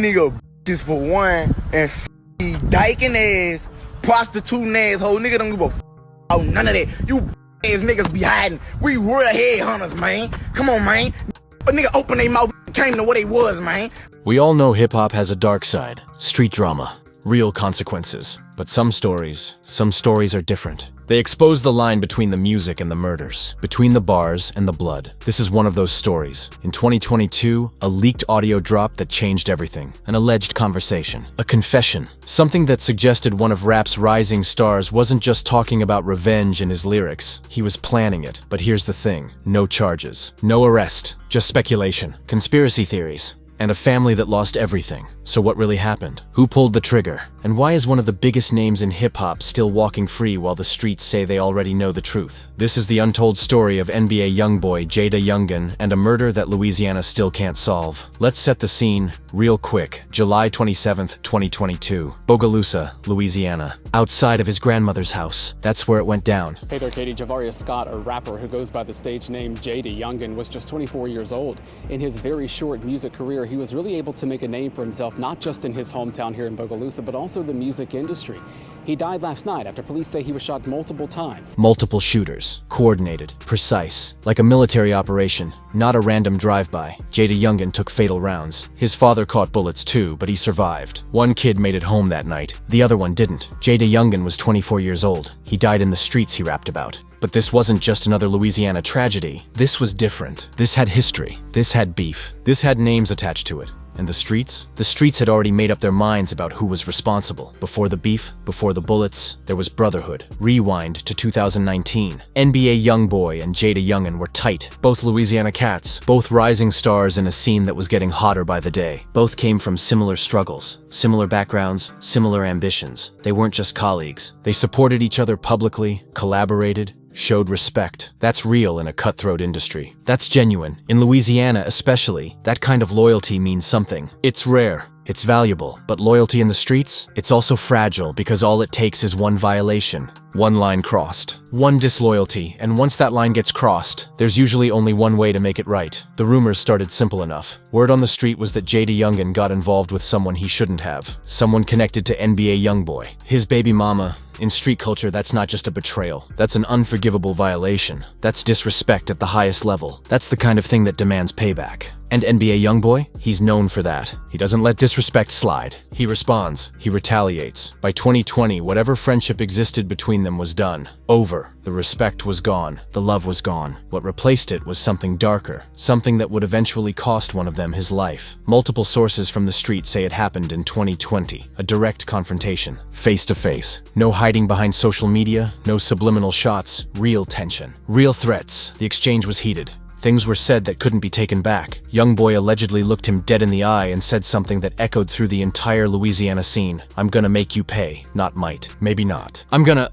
nigga bitches for one and dyking ass, prostituting ass hoe. Nigga don't give a about none of that. You ass niggas be hiding. We real headhunters, man. Come on, man. A nigga open their mouth came to what they was, man. We all know hip-hop has a dark side, street drama, real consequences. But some stories are different. They expose the line between the music and the murders, between the bars and the blood. This is one of those stories. In 2022, a leaked audio dropped that changed everything. An alleged conversation, a confession, something that suggested one of rap's rising stars wasn't just talking about revenge in his lyrics. He was planning it. But here's the thing, no charges, no arrest, just speculation, conspiracy theories, and a family that lost everything. So what really happened? Who pulled the trigger? And why is one of the biggest names in hip-hop still walking free while the streets say they already know the truth? This is the untold story of NBA YoungBoy JayDaYoungan and a murder that Louisiana still can't solve. Let's set the scene real quick. July 27th, 2022. Bogalusa, Louisiana. Outside of his grandmother's house. That's where it went down. Hey there, Katie. Javarius Scott, a rapper who goes by the stage name JayDaYoungan, was just 24 years old. In his very short music career, he was really able to make a name for himself, not just in his hometown here in Bogalusa, but also the music industry. He died last night after police say he was shot multiple times. Multiple shooters, coordinated, precise, like a military operation, not a random drive-by. JayDaYoungan took fatal rounds. His father caught bullets too, but he survived. One kid made it home that night, the other one didn't. JayDaYoungan was 24 years old. He died in the streets he rapped about. But this wasn't just another Louisiana tragedy. This was different. This had history. This had beef. This had names attached to it. And the streets? The streets had already made up their minds about who was responsible. Before the beef, before the bullets, there was brotherhood. Rewind to 2019. NBA YoungBoy and JayDaYoungan were tight. Both Louisiana cats, both rising stars in a scene that was getting hotter by the day. Both came from similar struggles, similar backgrounds, similar ambitions. They weren't just colleagues. They supported each other publicly, collaborated, showed respect. That's real in a cutthroat industry. That's genuine. In Louisiana especially, that kind of loyalty means something. It's rare. It's valuable. But loyalty in the streets? It's also fragile because all it takes is one violation. One line crossed. One disloyalty. And once that line gets crossed, there's usually only one way to make it right. The rumors started simple enough. Word on the street was that JayDaYoungan got involved with someone he shouldn't have. Someone connected to NBA YoungBoy. His baby mama. In street culture, that's not just a betrayal. That's an unforgivable violation. That's disrespect at the highest level. That's the kind of thing that demands payback. And NBA YoungBoy? He's known for that. He doesn't let disrespect slide. He responds. He retaliates. By 2020, whatever friendship existed between them was done. Over. The respect was gone. The love was gone. What replaced it was something darker. Something that would eventually cost one of them his life. Multiple sources from the street say it happened in 2020. A direct confrontation. Face to face. No hiding behind social media. No subliminal shots. Real tension. Real threats. The exchange was heated. Things were said that couldn't be taken back. YoungBoy allegedly looked him dead in the eye and said something that echoed through the entire Louisiana scene. I'm gonna make you pay. Not might. Maybe not.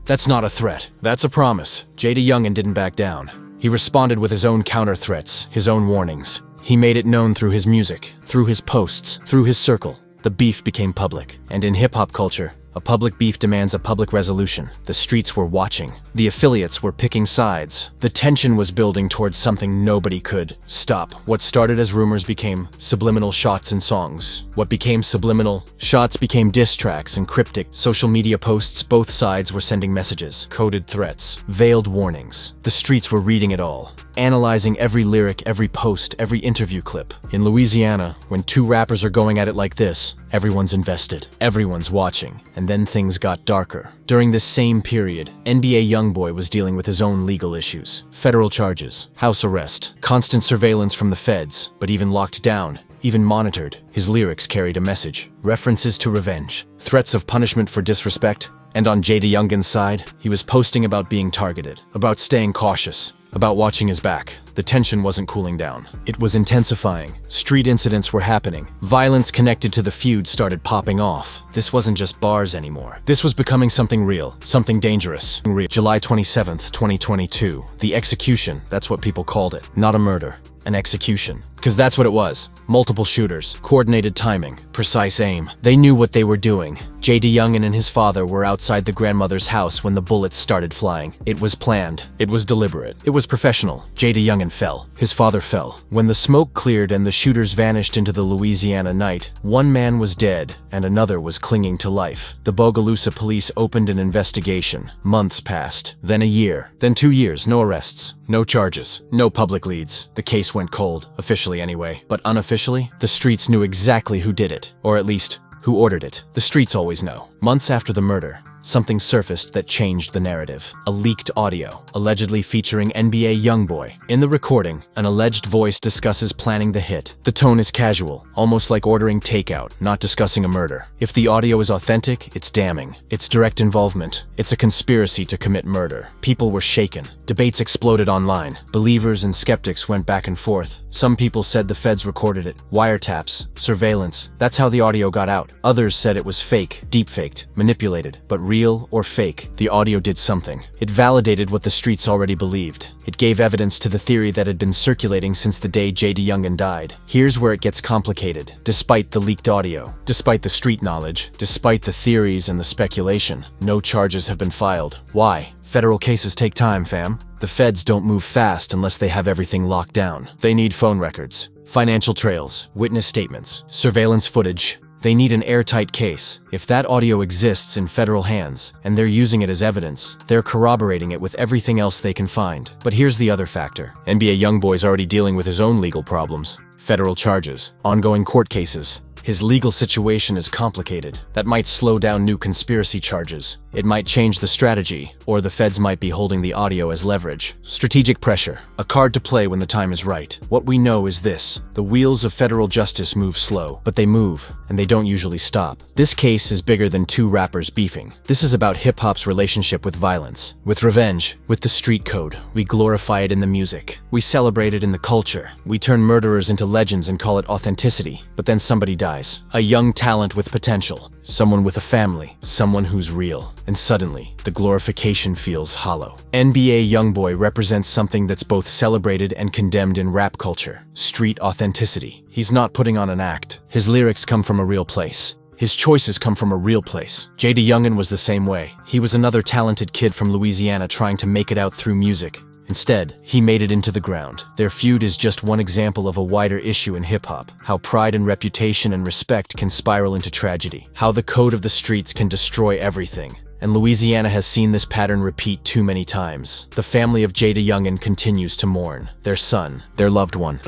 That's not a threat. That's a promise. JayDaYoungan didn't back down. He responded with his own counter threats, his own warnings. He made it known through his music, through his posts, through his circle. The beef became public. And in hip-hop culture, a public beef demands a public resolution. The streets were watching. The affiliates were picking sides. The tension was building towards something nobody could stop. What started as rumors became subliminal shots in songs. What became subliminal shots became diss tracks and cryptic social media posts. Both sides were sending messages, coded threats, veiled warnings. The streets were reading it all, analyzing every lyric, every post, every interview clip. In Louisiana, when two rappers are going at it like this, everyone's invested. Everyone's watching. And then things got darker. During this same period, NBA YoungBoy was dealing with his own legal issues. Federal charges, house arrest, constant surveillance from the feds, but even locked down, even monitored, his lyrics carried a message. References to revenge, threats of punishment for disrespect. And on JayDaYoungan's side, he was posting about being targeted, about staying cautious, about watching his back. The tension wasn't cooling down. It was intensifying. Street incidents were happening. Violence connected to the feud started popping off. This wasn't just bars anymore. This was becoming something real, something dangerous. July 27th, 2022. The execution, that's what people called it. Not a murder, an execution. Because that's what it was. Multiple shooters, coordinated timing, precise aim. They knew what they were doing. JayDaYoungan and his father were outside the grandmother's house when the bullets started flying. It was planned. It was deliberate. It was professional. JayDaYoungan fell. His father fell. When the smoke cleared and the shooters vanished into the Louisiana night, one man was dead and another was clinging to life. The Bogalusa police opened an investigation. Months passed. Then a year. Then 2 years. No arrests. No charges. No public leads. The case went cold. Officially anyway. But unofficially, the streets knew exactly who did it. Or at least, who ordered it. The streets always know. Months after the murder, something surfaced that changed the narrative. A leaked audio, allegedly featuring NBA YoungBoy. In the recording, an alleged voice discusses planning the hit. The tone is casual, almost like ordering takeout, not discussing a murder. If the audio is authentic, it's damning. It's direct involvement. It's a conspiracy to commit murder. People were shaken. Debates exploded online. Believers and skeptics went back and forth. Some people said the feds recorded it. Wiretaps, surveillance. That's how the audio got out. Others said it was fake, deep-faked, manipulated. But real or fake, the audio did something. It validated what the streets already believed. It gave evidence to the theory that had been circulating since the day JayDaYoungan died. Here's where it gets complicated. Despite the leaked audio, despite the street knowledge, despite the theories and the speculation, no charges have been filed. Why? Federal cases take time, fam. The feds don't move fast unless they have everything locked down. They need phone records, financial trails, witness statements, surveillance footage. They need an airtight case. If that audio exists in federal hands, and they're using it as evidence, they're corroborating it with everything else they can find. But here's the other factor. NBA YoungBoy's already dealing with his own legal problems. Federal charges, ongoing court cases. His legal situation is complicated. That might slow down new conspiracy charges. It might change the strategy, or the feds might be holding the audio as leverage. Strategic pressure, a card to play when the time is right. What we know is this: the wheels of federal justice move slow, but they move, and they don't usually stop. This case is bigger than two rappers beefing. This is about hip-hop's relationship with violence, with revenge, with the street code. We glorify it in the music. We celebrate it in the culture. We turn murderers into legends and call it authenticity. But then somebody dies. A young talent with potential. Someone with a family. Someone who's real. And suddenly, the glorification feels hollow. NBA YoungBoy represents something that's both celebrated and condemned in rap culture: street authenticity. He's not putting on an act. His lyrics come from a real place. His choices come from a real place. JayDaYoungan was the same way. He was another talented kid from Louisiana trying to make it out through music. Instead, he made it into the ground. Their feud is just one example of a wider issue in hip-hop. How pride and reputation and respect can spiral into tragedy. How the code of the streets can destroy everything. And Louisiana has seen this pattern repeat too many times. The family of JayDaYoungan continues to mourn their son, their loved one.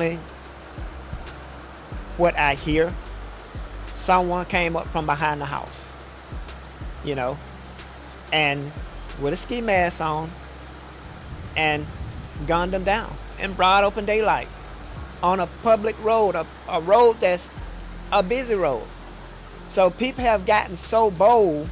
What I hear, someone came up from behind the house, and with a ski mask on, and gunned them down in broad open daylight on a public road, a road that's a busy road. So people have gotten so bold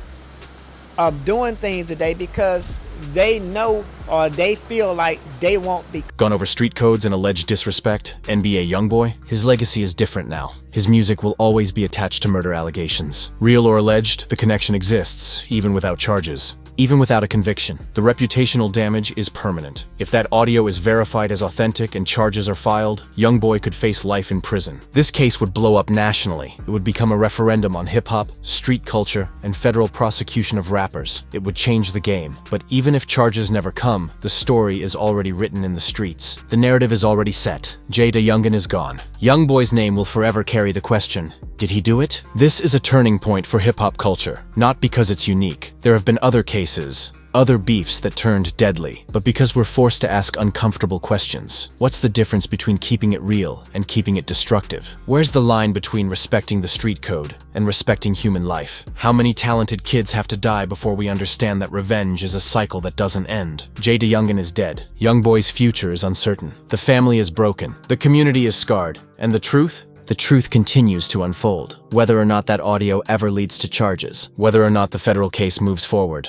of doing things today because they know or they feel like they won't be. Gone over street codes and alleged disrespect, NBA YoungBoy, his legacy is different now. His music will always be attached to murder allegations. Real or alleged, the connection exists, even without charges. Even without a conviction, the reputational damage is permanent. If that audio is verified as authentic and charges are filed, YoungBoy could face life in prison. This case would blow up nationally. It would become a referendum on hip-hop, street culture, and federal prosecution of rappers. It would change the game. But even if charges never come, the story is already written in the streets. The narrative is already set. JayDaYoungan is gone. YoungBoy's name will forever carry the question, did he do it? This is a turning point for hip-hop culture, not because it's unique. There have been other cases, other beefs that turned deadly, but because we're forced to ask uncomfortable questions. What's the difference between keeping it real and keeping it destructive? Where's the line between respecting the street code and respecting human life? How many talented kids have to die before we understand that revenge is a cycle that doesn't end? JayDaYoungan is dead. YoungBoy's future is uncertain. The family is broken. The community is scarred. And the truth? The truth continues to unfold. Whether or not that audio ever leads to charges, whether or not the federal case moves forward,